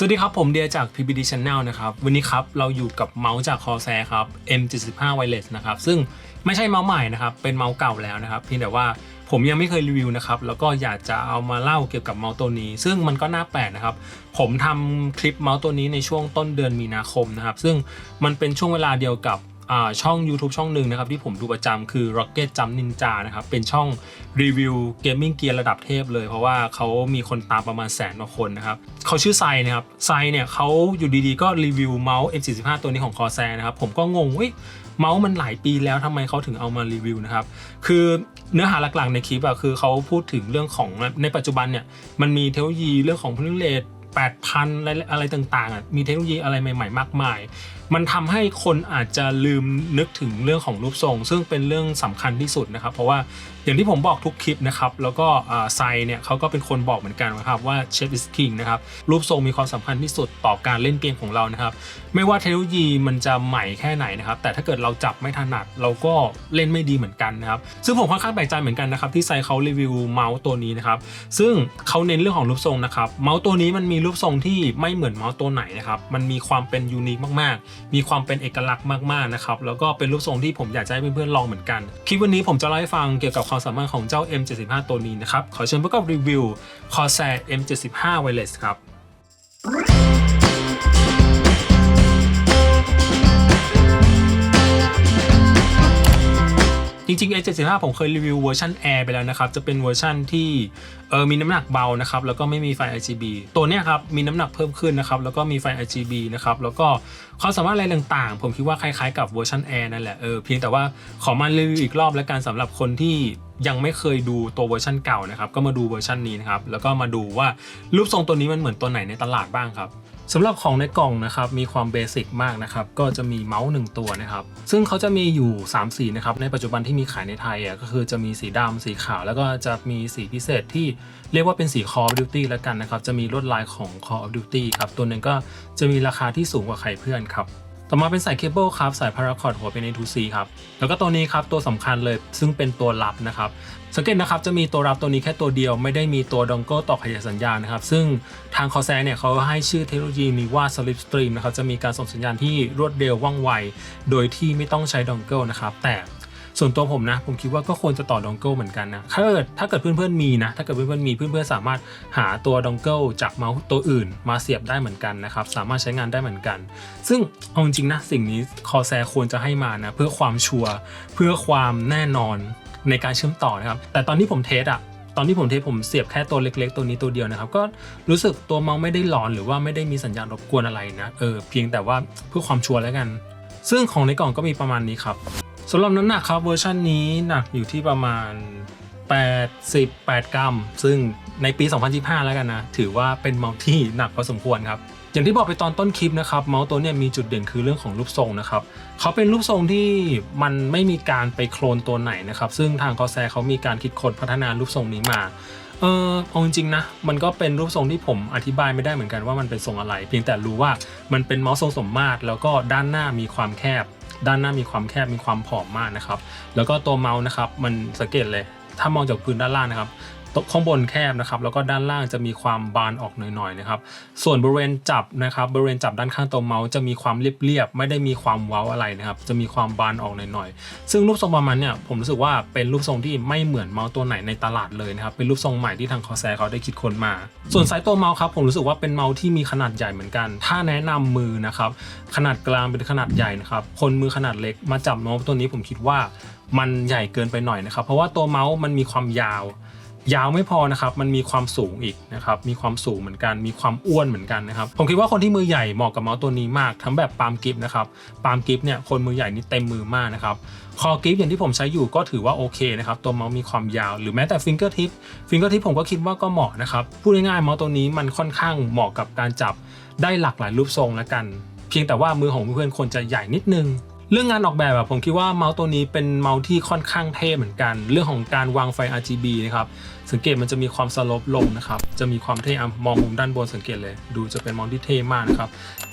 สวัสดีครับผมเดียจาก PBD Channel นะครับวันนี้ครับเราอยู่กับเมาส์จาก Corsair ครับ M75 Wireless นะครับซึ่งไม่ใช่เมาส์ใหม่นะครับเป็นเมาส์เก่าแล้วนะครับเพียงแต่ว่าผมยังไม่เคยรีวิวนะครับแล้วก็อยากจะเอามาเล่าเกี่ยวกับเมาส์ตัวนี้ซึ่งมันก็น่าแปลกนะครับผมทำคลิปเมาส์ตัวนี้ในช่วงต้นเดือนมีนาคมนะครับซึ่งมันเป็นช่วงเวลาเดียวกับช่อง YouTube ช่องหนึ่งนะครับที่ผมดูประจำคือ Rocket Jump Ninja นะครับเป็นช่องรีวิวเกมมิ่งเกียร์ระดับเทพเลยเพราะว่าเขามีคนตามประมาณ100,000 กว่าคนนะครับเขาชื่อไซนะครับไซเนี่ยเขาอยู่ดีๆก็รีวิวเมาส์ M45 ตัวนี้ของ Corsair นะครับผมก็งงเมาส์มันหลายปีแล้วทำไมเขาถึงเอามารีวิวนะครับคือเนื้อหาหลักๆในคลิปคือเขาพูดถึงเรื่องของในปัจจุบันเนี่ยมันมีเทคโนโลยีเรื่องของพลิเลต8,000 อะไรต่างๆมีเทคโนโลยีอะไรใหม่ๆมากมายมันทำให้คนอาจจะลืมนึกถึงเรื่องของรูปทรงซึ่งเป็นเรื่องสำคัญที่สุดนะครับเพราะว่าอย่างที่ผมบอกทุกคลิปนะครับแล้วก็ไซเนี่ยเขาก็เป็นคนบอกเหมือนกันนะครับว่า Shape is King นะครับรูปทรงมีความสำคัญที่สุดต่อการเล่นเกมของเรานะครับไม่ว่าเทคโนโลยีมันจะใหม่แค่ไหนนะครับแต่ถ้าเกิดเราจับไม่ถนัดเราก็เล่นไม่ดีเหมือนกันนะครับซึ่งผมค่อนข้างแปลกใจเหมือนกันนะครับที่ไซเขารีวิวเมาส์ตัวนี้นะครับซึ่งเขาเน้นเรื่องของรูปทรงนะครับเมาส์ตัวนี้มันมีรูปทรงที่ไม่เหมือนเมาส์ตัวไหนนะครับมันมีความเป็นยูนิคมากๆมีความเป็นเอกลักษณ์มากๆนะครับแล้วก็เป็นรูปทรงที่ผมอยากจะให้เพื่อนๆลองเหมือนกันคลิปวันนี้ผมจะเล่าให้ฟังเกี่ยวกับความสามารถของเจ้า M75 ตัวนี้นะครับขอเชิญพบกับรีวิว Corsair M75 Wireless ครับจริงๆ A75 ผมเคยรีวิวเวอร์ชัน Air ไปแล้วนะครับจะเป็นเวอร์ชันที่มีน้ำหนักเบานะครับแล้วก็ไม่มีไฟ RGB ตัวเนี้ยครับมีน้ำหนักเพิ่มขึ้นนะครับแล้วก็มีไฟ RGB นะครับแล้วก็ความสามารถอะไรต่างๆผมคิดว่าคล้ายๆกับเวอร์ชัน Air นั่นแหละเพียงแต่ว่าขอมารีวิวอีกรอบแล้วกันสำหรับคนที่ยังไม่เคยดูตัวเวอร์ชันเก่านะครับก็มาดูเวอร์ชันนี้นะครับแล้วก็มาดูว่ารูปทรงตัวนี้มันเหมือนตัวไหนในตลาดบ้างครับสำหรับของในกล่องนะครับมีความเบสิกมากนะครับก็จะมีเมาส์1ตัวนะครับซึ่งเขาจะมีอยู่3สีนะครับในปัจจุบันที่มีขายในไทยก็คือจะมีสีดำสีขาวแล้วก็จะมีสีพิเศษที่เรียกว่าเป็นสี Call of Duty แล้วกันนะครับจะมีลวดลายของ Call of Duty ครับตัวนึงก็จะมีราคาที่สูงกว่าใครเพื่อนครับต่อมาเป็นสายเคเบิลครับสาย Paracord หัวเป็น A2C ครับแล้วก็ตัวนี้ครับตัวสำคัญเลยซึ่งเป็นตัวรับนะครับสังเกตนะครับจะมีตัวรับตัวนี้แค่ตัวเดียวไม่ได้มีตัวดองเกิลต่อขยายสัญญาณนะครับซึ่งทาง Corsair เนี่ยเขาให้ชื่อเทคโนโลยีนี้ว่า Slipstream นะครับจะมีการส่งสัญญาณที่รวดเร็วว่องไวโดยที่ไม่ต้องใช้ดองเกิลนะครับแต่ส่วนตัวผมนะผมคิดว่าก็ควรจะต่อดองเกิลเหมือนกันนะถ้าเกิดเพื่อนๆมีนะถ้าเกิดเพื่อนๆมีเพื่อนๆสามารถหาตัวดองเกิลจากเมาส์ตัวอื่นมาเสียบได้เหมือนกันนะครับสามารถใช้งานได้เหมือนกันซึ่งเอาจริงๆนะสิ่งนี้ Corsair ควรจะให้มานะเพื่อความชัวร์เพื่อความแน่นอนในการเชื่อมต่อนะครับแต่ตอนที่ผมเทสผมเสียบแค่ตัวเล็กๆตัวนี้ตัวเดียวนะครับก็รู้สึกตัวเมาส์ไม่ได้หลอนหรือว่าไม่ได้มีสัญญาณรบกวนอะไรนะเพียงแต่ว่าเพื่อความชัวร์แล้วกันซึ่งของในกล่องก็มีประมาณนี้ครับสำหรับน้ำหนักครับเวอร์ชันนี้หนักอยู่ที่ประมาณ88 กรัมซึ่งในปี 2025 แล้วกันนะถือว่าเป็นเมาส์ที่หนักพอสมควรครับอย่างที่บอกไปตอนต้นคลิปนะครับเมาส์ตัวนี้มีจุดเด่นคือเรื่องของรูปทรงนะครับเขาเป็นรูปทรงที่มันไม่มีการไปโคลนตัวไหนนะครับซึ่งทาง Corsair เขามีการคิดค้นพัฒนารูปทรงนี้มาเอาจริงๆนะมันก็เป็นรูปทรงที่ผมอธิบายไม่ได้เหมือนกันว่ามันเป็นทรงอะไรเพียงแต่รู้ว่ามันเป็นเมาส์ทรงสมมาตรแล้วก็ด้านหน้ามีความแคบมีความผอมมากนะครับแล้วก็ตัวเมาส์นะครับมันสังเกตเลยถ้ามองจากพื้นด้านล่างนะครับข้างบนแคบนะครับแล้วก็ด้านล่างจะมีความบานออกหน่อยๆนะครับส่วนบริเวณจับด้านข้างตัวเมาส์จะมีความเรียบๆไม่ได้มีความเว้าอะไรนะครับจะมีความบานออกหน่อยๆซึ่งรูปทรงประมาณเนี่ยผมรู้สึกว่าเป็นรูปทรงที่ไม่เหมือนเมาส์ตัวไหนในตลาดเลยนะครับเป็นรูปทรงใหม่ที่ทาง Corsair เขาได้คิดค้นมาส่วนไซส์ตัวเมาส์ครับผมรู้สึกว่าเป็นเมาส์ที่มีขนาดใหญ่เหมือนกันถ้าแนะนำมือนะครับขนาดกลางเป็นขนาดใหญ่นะครับคนมือขนาดเล็กมาจับเมาส์ตัวนี้ผมคิดว่ามันใหญ่เกินไปหน่อยนะครับเพราะว่าตัวเมาส์มันมีความยาวไม่พอนะครับมันมีความสูงอีกนะครับมีความสูงเหมือนกันมีความอ้วนเหมือนกันนะครับผมคิดว่าคนที่มือใหญ่เหมาะกับเมาส์ตัวนี้มากทั้งแบบปาล์มกริปนะครับปาล์มกริปเนี่ยคนมือใหญ่นี่เต็มมือมากนะครับคอกริปอย่างที่ผมใช้อยู่ก็ถือว่าโอเคนะครับตัวเมาส์มีความยาวหรือแม้แต่ฟิงเกอร์ทิปผมก็คิดว่าก็เหมาะนะครับพูดง่ายๆเมาส์ตัวนี้มันค่อนข้างเหมาะกับการจับได้หลากหลายรูปทรงแล้วกันเพียงแต่ว่ามือของเพื่อนๆควรจะใหญ่นิดนึงเรื่องงานออกแบบผมคิดว่าเมาส์ตัวนี้เป็นเมาส์ที่ค่อนข้างเท่เหมือนกันเรื่องของการวางไฟ RGB นะครับ สังเกตมันจะมีความสโลปลงนะครับจะมีความเท่มองมุมด้านบนสังเกตเลยดูจะเป็นมองที่เท่มากนะครับ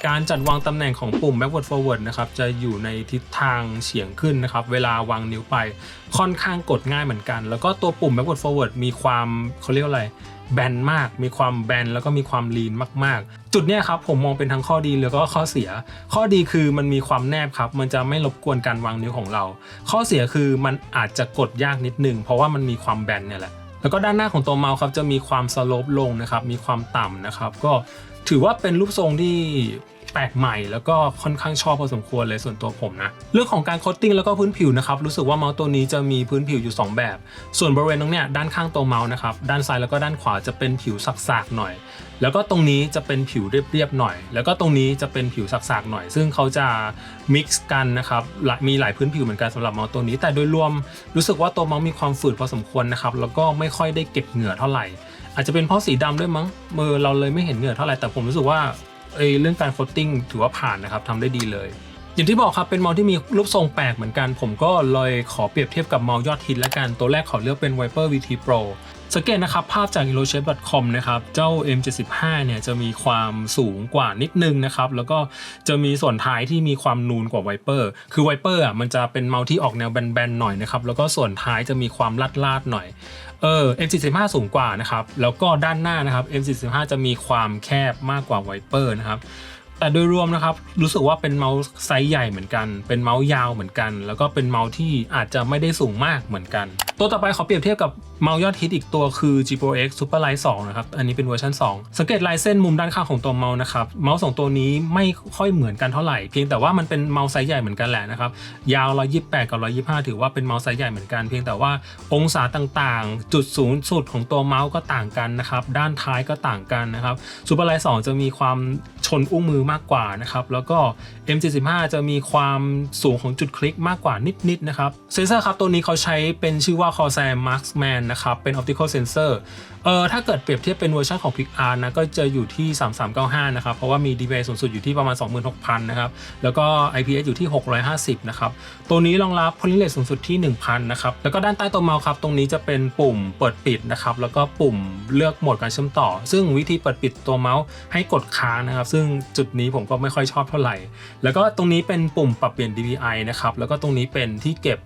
การจัดวางตำแหน่งของปุ่ม backward forward นะครับจะอยู่ในทิศทางเฉียงขึ้นนะครับเวลาวางนิ้วไปค่อนข้างกดง่ายเหมือนกันแล้วก็ตัวปุ่ม backward forward มีความเขาเรียกอะไรแบนมากมีความแบนแล้วก็มีความลีนมากๆจุดเนี้ยครับผมมองเป็นทั้งข้อดีแล้วก็ข้อเสียข้อดีคือมันมีความแนบครับมันจะไม่รบกวนการวางนิ้วของเราข้อเสียคือมันอาจจะกดยากนิดนึงเพราะว่ามันมีความแบนเนี่ยแหละแล้วก็ด้านหน้าของตัวเมาส์ครับจะมีความสโลปลงนะครับมีความต่ำนะครับก็ถือว่าเป็นรูปทรงที่แปลกใหม่แล้วก็ค่อนข้างชอบพอสมควรเลยส่วนตัวผมนะเรื่องของการโคตติ้งแล้วก็พื้นผิวนะครับรู้สึกว่าเมาส์ตัวนี้จะมีพื้นผิวอยู่2แบบส่วนบริเวณตรงเนี้ยด้านข้างตัวเมาส์นะครับด้านซ้ายแล้วก็ด้านขวาจะเป็นผิวสากๆหน่อยแล้วก็ตรงนี้จะเป็นผิวเรียบๆหน่อยแล้วก็ตรงนี้จะเป็นผิวสากๆหน่อยซึ่งเขาจะมิกซ์กันนะครับมีหลายพื้นผิวเหมือนกันสำหรับเมาส์ตัวนี้แต่โดยรวมรู้สึกว่าตัวเมาส์มีความฝืดพอสมควรนะครับแล้วก็ไม่ค่อยได้เก็บเหงื่อเท่าไหร่อาจจะเป็นเพราะสีดำด้วยมั้งมือเราเลยไม่เห็นเหงื่อเท่าไหร่แต่ผมรู้สึกว่าเรื่องการโคตติ้งถือว่าผ่านนะครับทำได้ดีเลยอย่างที่บอกครับเป็นเมาส์ที่มีรูปทรงแปลกเหมือนกันผมก็เลยขอเปรียบเทียบกับเมาส์ยอดฮิตและกันตัวแรกขอเลือกเป็น Viper VT Pro สังเกตนะครับภาพจาก HelloShape.com นะครับเจ้า M75 เนี่ยจะมีความสูงกว่านิดนึงนะครับแล้วก็จะมีส่วนท้ายที่มีความนูนกว่า Viper คือ Viper อ่ะมันจะเป็นเมาส์ที่ออกแนวแบนๆหน่อยนะครับแล้วก็ส่วนท้ายจะมีความลาดๆหน่อยM75 สูงกว่านะครับแล้วก็ด้านหน้านะครับ M75 จะมีความแคบมากกว่า Viper นะครับแต่โดยรวมนะครับรู้สึกว่าเป็นเมาส์ไซส์ใหญ่เหมือนกันเป็นเมาส์ยาวเหมือนกันแล้วก็เป็นเมาส์ที่อาจจะไม่ได้สูงมากเหมือนกันตัวต่อไปขอเปรียบเทียบกับเมาส์ยอดฮิตอีกตัวคือ G Pro X Superlight 2นะครับอันนี้เป็นเวอร์ชัน2สังเกตลายเส้นมุมด้านข้างของตัวเมาส์นะครับเมาส์2ตัวนี้ไม่ค่อยเหมือนกันเท่าไหร่เพียงแต่ว่ามันเป็นเมาส์ไซส์ใหญ่เหมือนกันแหละนะครับยาว128กับ125ถือว่าเป็นเมาส์ไซส์ใหญ่เหมือนกันเพียงแต่ว่าองศาต่างๆจุดสูงสุดของตัวเมาส์ก็ต่างกันนะครับด้านท้ายก็ต่างกันนะครับ Superlight 2จะมีความชนอุ้งมือมากกว่านะครับแล้วก็ M75 จะมีความสูงของจุดคลิกมากกว่านิดๆนะครับเซนเซอร์ครับตัวนี้เขาใช้เป็นชื่อว่า Corsair Marksman นะครับเป็น Optical Sensor ถ้าเกิดเปรียบเทียบเป็นเวอร์ชันของ PixArt นะก็จะอยู่ที่3395นะครับเพราะว่ามี DPI สูงสุดอยู่ที่ประมาณ 26,000 นะครับแล้วก็ IPS อยู่ที่650นะครับตัวนี้รองรับ Polling Rate สูงสุดที่ 1,000 นะครับแล้วก็ด้านใต้ตัวเมาส์ครับตรงนี้จะเป็นปุ่มเปิดปิดนะครับแล้วก็ปุ่มเลือกโหมดการเชื่อมต่อซึ่งวิธีเปิดปิดตัวเมาส์ให้กดค้างนะครับซึ่งจุดนี้ผมก็ไม่ค่อยชอบเท่าไหร่แล้วก็ตรงนี้เป็นปุ่มปรับเปลี่ยน DPI นะครับแล้วก็ตรงนี้เป็นที่เก็บ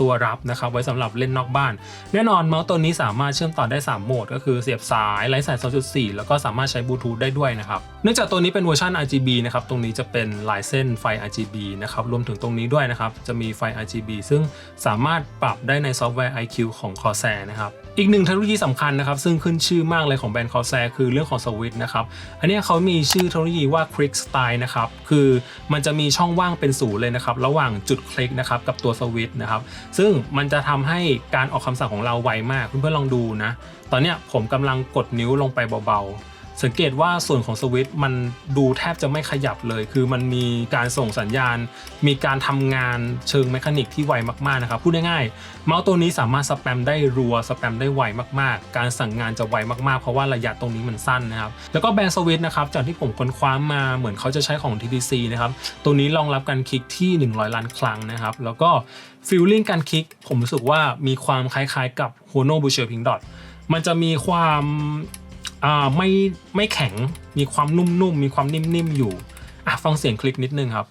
ตัวรับนะครับไว้สำหรับเล่นนอกบ้านแน่นอนเมาส์ตัวนี้สามารถเชื่อมต่อได้3โหมดก็คือเสียบสายไร้สาย 2.4 แล้วก็สามารถใช้บลูทูธได้ด้วยนะครับเนื่องจากตัวนี้เป็นเวอร์ชัน RGB นะครับตรงนี้จะเป็นลายเส้นไฟ RGB นะครับรวมถึงตรงนี้ด้วยนะครับจะมีไฟ RGB ซึ่งสามารถปรับได้ในซอฟต์แวร์ iQ ของ Corsair นะครับอีกหนึ่งเทคโนโลยีสำคัญนะครับซึ่งขึ้นชื่อมากเลยของแบรนด์ Corsair คือเรื่องของสวิตช์นะครับอันนี้เขามีชื่อเทคโนโลยีว่า Quick Style นะครับคือมันจะมีช่องว่างเป็นศูนย์เลยนะครับระหว่างจุดคลิกนะครับกับตัวสวิตช์นะครับซึ่งมันจะทำให้การออกคำสั่งของเราไวมากเพื่อนๆลองดูนะตอนนี้ผมกำลังกดนิ้วลงไปเบาๆสังเกตว่าส่วนของสวิตช์มันดูแทบจะไม่ขยับเลยคือมันมีการส่งสัญญาณมีการทำงานเชิงเมคานิกที่ไวมากๆนะครับพูดง่ายๆเมาส์ตัวนี้สามารถสแปมได้รัวสแปมได้ไวมากๆการสั่งงานจะไวมากๆเพราะว่าระยะตรงนี้มันสั้นนะครับแล้วก็แบรนด์สวิตช์นะครับจากที่ผมค้นคว้ามาเหมือนเขาจะใช้ของ TTC นะครับตัวนี้รองรับการคลิกที่100ล้านครั้งนะครับแล้วก็ฟีลลิ่งการคลิกผมรู้สึกว่ามีความคล้ายๆกับ Hono Boucher Pink Dot มันจะมีความไม่แข็งมีความนุ่มๆมีความนิ่มๆอยู่ฟังเสียงคลิกนิดนึงครับ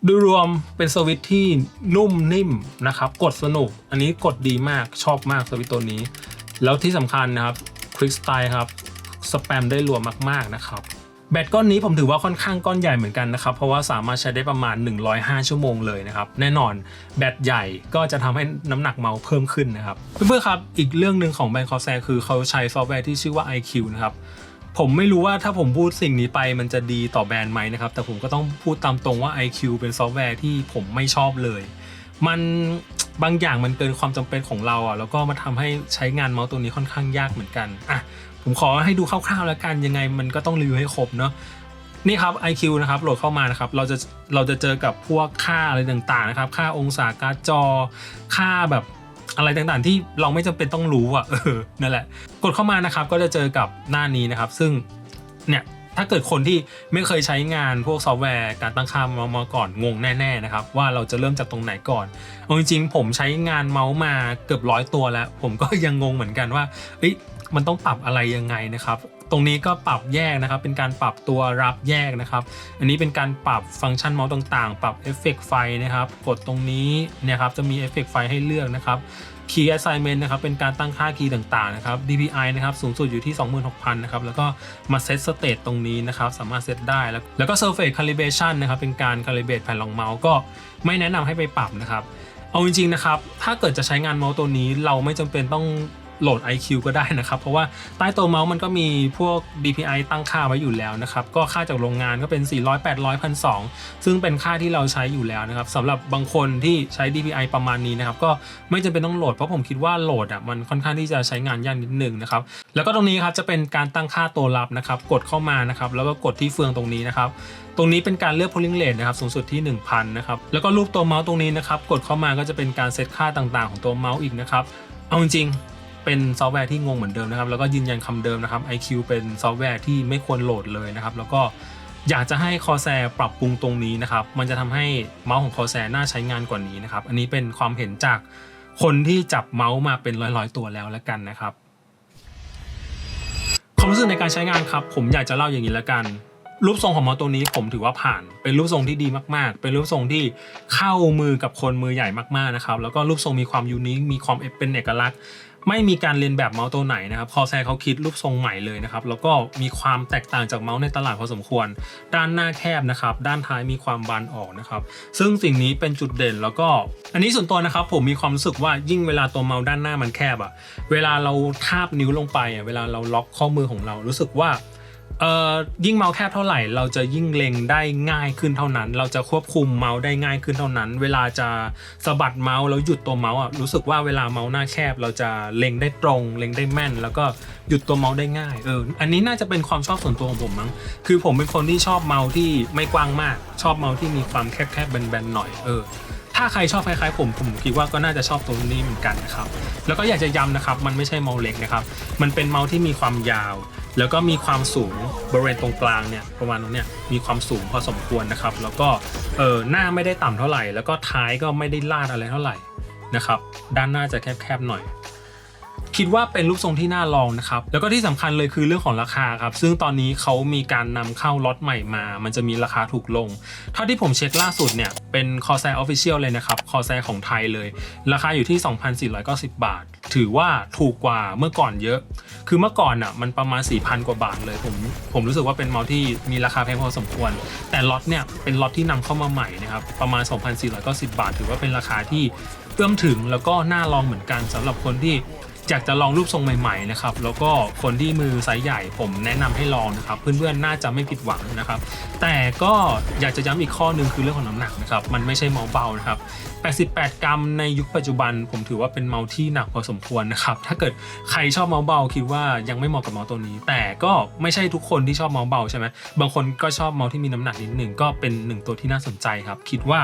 โดยรวมเป็นสวิตช์ที่นุ่มนิ่มนะครับกดสนุกอันนี้กดดีมากชอบมากสวิตช์ตัวนี้แล้วที่สำคัญนะครับ Quick Style ครับสแปมได้รัวมากๆนะครับแบตก้อนนี้ผมถือว่าค่อนข้างก้อนใหญ่เหมือนกันนะครับเพราะว่าสามารถใช้ได้ประมาณ105ชั่วโมงเลยนะครับแน่นอนแบตใหญ่ก็จะทำให้น้ำหนักเมาส์เพิ่มขึ้นนะครับเพื่อนๆครับอีกเรื่องหนึ่งของแบรนด์ Corsair คือเขาใช้ซอฟต์แวร์ที่ชื่อว่า iQ นะครับผมไม่รู้ว่าถ้าผมพูดสิ่งนี้ไปมันจะดีต่อแบรนด์ไหมนะครับแต่ผมก็ต้องพูดตามตรงว่า iQ เป็นซอฟต์แวร์ที่ผมไม่ชอบเลยมันบางอย่างมันเกินความจำเป็นของเราแล้วก็มาทำให้ใช้งานเมาส์ตัวนี้ค่อนข้างยากเหมือนกันผมขอให้ดูคร่าวๆแล้วกันยังไงมันก็ต้องรีวิวให้ครบเนาะนี่ครับ iQ นะครับโหลดเข้ามานะครับเราจะเจอกับพวกค่าอะไรต่างๆนะครับค่าองศาการ์ดจอค่าแบบ อะไรต่างๆที่เราไม่จำเป็นต้องรู้อ่ะนั่นแหละกดเข้ามานะครับก็จะเจอกับหน้านี้นะครับซึ่งเนี่ยถ้าเกิดคนที่ไม่เคยใช้งานพวกซอฟต์แวร์การตั้งค่าเมาส์มาก่อนงงแน่ๆนะครับว่าเราจะเริ่มจากตรงไหนก่อนเอาจริงๆผมใช้งานเมาส์มาเกือบ100ตัวแล้วผมก็ยังงงเหมือนกันว่ามันต้องปรับอะไรยังไงนะครับตรงนี้ก็ปรับแยกนะครับเป็นการปรับตัวรับแยกนะครับอันนี้เป็นการปรับฟังก์ชันเมาส์ต่างๆปรับเอฟเฟกต์ไฟนะครับกดตรงนี้เนี่ยครับจะมีเอฟเฟกต์ไฟให้เลือกนะครับ Key Assignment นะครับเป็นการตั้งค่าคีย์ต่างๆนะครับ DPI นะครับสูงสุดอยู่ที่ 26,000 นะครับแล้วก็มาเซตสเตตตรงนี้นะครับสามารถเซตได้แล้วก็ Surface Calibration นะครับเป็นการ Calibrate แผ่นรองเมาส์ก็ไม่แนะนำให้ไปปรับนะครับเอาจริงๆนะครับถ้าเกิดจะใช้งานเมาส์ตัวนี้เราไม่จำเป็นต้องโหลด IQ ก็ได้นะครับเพราะว่าใต้ตัวเมาส์มันก็มีพวก DPI ตั้งค่าไว้อยู่แล้วนะครับก็ค่าจากโรงงานก็เป็น400 800 1,200ซึ่งเป็นค่าที่เราใช้อยู่แล้วนะครับสำหรับบางคนที่ใช้ DPI ประมาณนี้นะครับก็ไม่จำเป็นต้องโหลดเพราะผมคิดว่าโหลดมันค่อนข้างที่จะใช้งานยากนิดนึงนะครับแล้วก็ตรงนี้ครับจะเป็นการตั้งค่าตัวรับนะครับกดเข้ามานะครับแล้วก็กดที่เฟืองตรงนี้นะครับตรงนี้เป็นการเลือก polling rate นะครับสูงสุดที่ 1,000 นะครับแล้วก็รูปตัวเมาส์ตรงนี้นะครับกดเข้ามาก็จะเป็นการเซตค่าต่างๆของตัวเมาส์อีกนะครับเอาจริงเป็นซอฟต์แวร์ที่งงเหมือนเดิมนะครับแล้วก็ยืนยันคำเดิมนะครับ IQ เป็นซอฟต์แวร์ที่ไม่ควรโหลดเลยนะครับแล้วก็อยากจะให้ Corsair ปรับปรุงตรงนี้นะครับมันจะทำให้เมาส์ของ Corsair น่าใช้งานกว่านี้นะครับอันนี้เป็นความเห็นจากคนที่จับเมาส์มาเป็นร้อยๆตัวแล้วละกันนะครับความรู้สึกในการใช้งานครับผมอยากจะเล่าอย่างนี้ละกันรูปทรงของเมาส์ตัวนี้ผมถือว่าผ่านเป็นรูปทรงที่ดีมากๆเป็นรูปทรงที่เข้ามือกับคนมือใหญ่มากๆนะครับแล้วก็รูปทรงมีความยูนิคมีความเป็นเอกลักษณ์ไม่มีการเลียนแบบเมาส์ตัวไหนนะครับCorsairเขาคิดรูปทรงใหม่เลยนะครับแล้วก็มีความแตกต่างจากเมาส์ในตลาดพอสมควรด้านหน้าแคบนะครับด้านท้ายมีความบานออกนะครับซึ่งสิ่งนี้เป็นจุดเด่นแล้วก็อันนี้ส่วนตัวนะครับผมมีความรู้สึกว่ายิ่งเวลาตัวเมาส์ด้านหน้ามันแคบเวลาเราทาบนิ้วลงไปเวลาเราล็อกข้อมือของเรารู้สึกว่ายิ่งเมาส์แคบเท่าไหร่เราจะยิ่งเล็งได้ง่ายขึ้นเท่านั้นเราจะควบคุมเมาส์ได้ง่ายขึ้นเท่านั้นเวลาจะสะบัดเมาส์แล้วหยุดตัวเมาส์รู้สึกว่าเวลาเมาส์หน้าแคบเราจะเล็งได้ตรงเล็งได้แม่นแล้วก็หยุดตัวเมาส์ได้ง่ายอันนี้น่าจะเป็นความชอบส่วนตัวของผมมั้งคือผมเป็นคนที่ชอบเมาส์ที่ไม่กว้างมากชอบเมาส์ที่มีความแคบๆแบนๆหน่อยถ้าใครชอบคล้ายๆผมคิดว่าก็น่าจะชอบตัวนี้เหมือนกันนะครับแล้วก็อยากจะย้ำนะครับมันไม่ใช่เมาส์เล็กนะครับมันเป็นเมาส์ที่มีความยาวแล้วก็มีความสูงบริเวณตรงกลางเนี่ยประมาณตรงเนี้ยมีความสูงพอสมควรนะครับแล้วก็หน้าไม่ได้ต่ำเท่าไหร่แล้วก็ท้ายก็ไม่ได้ลาดอะไรเท่าไหร่นะครับด้านหน้าจะแคบๆหน่อยคิดว่าเป็นรูปทรงที่น่าลองนะครับแล้วก็ที่สำคัญเลยคือเรื่องของราคาครับซึ่งตอนนี้เขามีการนำเข้าล็อตใหม่มามันจะมีราคาถูกลงเท่าที่ผมเช็คล่าสุดเนี่ยเป็น Corsair Official เลยนะครับ Corsair ของไทยเลยราคาอยู่ที่ 2,490 บาทถือว่าถูกกว่าเมื่อก่อนเยอะคือเมื่อก่อนมันประมาณ 4,000 กว่าบาทเลยผมรู้สึกว่าเป็นเมาส์ที่มีราคาแพงพอสมควรแต่ล็อตเนี่ยเป็นล็อตที่นำเข้ามาใหม่นะครับประมาณ 2,490 บาทถือว่าเป็นราคาที่เอื้อมถึงแล้วก็น่าลองเหมือนกันสำหรับคนที่อยากจะลองรูปทรงใหม่ๆนะครับแล้วก็คนที่มือไซส์ใหญ่ผมแนะนำให้ลองนะครับเพื่อนๆน่าจะไม่ผิดหวังนะครับแต่ก็อยากจะย้ำอีกข้อนึงคือเรื่องของน้ำหนักนะครับมันไม่ใช่เมาส์เบานะครับ88 กรัมในยุคปัจจุบันผมถือว่าเป็นเมาส์ที่หนักพอสมควรนะครับถ้าเกิดใครชอบเมาส์เบาคิดว่ายังไม่เหมาะกับเมาส์ตัวนี้แต่ก็ไม่ใช่ทุกคนที่ชอบเมาส์เบาใช่ไหมบางคนก็ชอบเมาส์ที่มีน้ำหนักนิดหนึ่งก็เป็น1ตัวที่น่าสนใจครับคิดว่า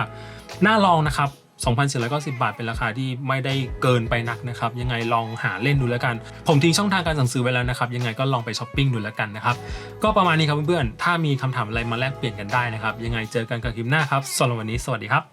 น่าลองนะครับ2,490 บาทเป็นราคาที่ไม่ได้เกินไปนักนะครับยังไงลองหาเล่นดูแล้วกันผมทิ้งช่องทางการสั่งซื้อไว้แล้วนะครับยังไงก็ลองไปช้อปปิ้งดูแล้วกันนะครับก็ประมาณนี้ครับเพื่อนๆถ้ามีคำถามอะไรมาแลกเปลี่ยนกันได้นะครับยังไงเจอกันกับคลิปหน้าครับสำหรับวันนี้สวัสดีครับ